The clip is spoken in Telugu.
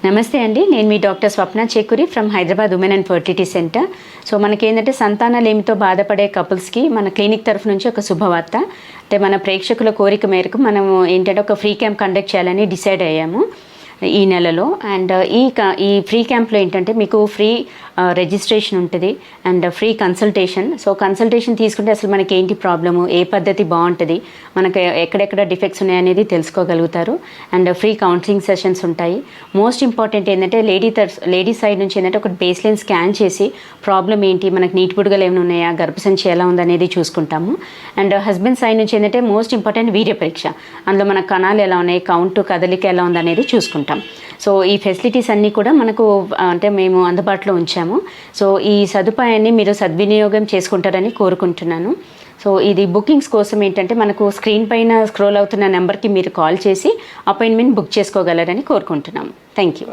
నమస్తే అండి, నేను మీ doctor Swapna Chekuri from Hyderabad women and fertility centre. So మనకేంటంటే సంతానలేమితో బాధపడే కపుల్స్కి మన క్లినిక్ తరఫు నుంచి ఒక శుభవార్త. అంటే మన ప్రేక్షకుల కోరిక మేరకు మనము ఏంటంటే ఒక ఫ్రీ క్యాంప్ కండక్ట్ చేయాలని డిసైడ్ అయ్యాము ఈ నెలలో. అండ్ ఈ ఫ్రీ క్యాంప్లో ఏంటంటే మీకు ఫ్రీ రిజిస్ట్రేషన్ ఉంటుంది and free consultation. So consultation తీసుకుంటే అసలు మనకి ఏంటి ప్రాబ్లము, ఏ పద్ధతి బాగుంటుంది, మనకు ఎక్కడెక్కడ డిఫెక్ట్స్ ఉన్నాయనేది తెలుసుకోగలుగుతారు. అండ్ ఫ్రీ కౌన్సిలింగ్ సెషన్స్ ఉంటాయి. మోస్ట్ ఇంపార్టెంట్ ఏంటంటే లేడీ సైడ్ నుంచి ఏంటంటే ఒక బేస్ లైన్ స్కాన్ చేసి ప్రాబ్లం ఏంటి, మనకు నీటి బుడగలు ఏమైనా ఉన్నాయా, గర్భసంచి ఎలా ఉందనేది చూసుకుంటాము. అండ్ హస్బెండ్ సైడ్ నుంచి ఏంటంటే మోస్ట్ ఇంపార్టెంట్ వీర్య పరీక్ష, అందులో మన కణాలు ఎలా ఉన్నాయి, కౌంట్ కదలిక ఎలా ఉందనేది చూసుకుంటాం. సో ఈ ఫెసిలిటీస్ అన్నీ కూడా మనకు అంటే మేము అందుబాటులో ఉంచాము. సో ఈ సదుపాయాన్ని మీరు సద్వినియోగం చేసుకుంటారని కోరుకుంటున్నాను. సో ఇది బుకింగ్స్ కోసం ఏంటంటే మనకు స్క్రీన్ పైన స్క్రోల్ అవుతున్న నెంబర్కి మీరు కాల్ చేసి అపాయింట్మెంట్ బుక్ చేసుకోగలరని కోరుకుంటున్నాము. Thank you.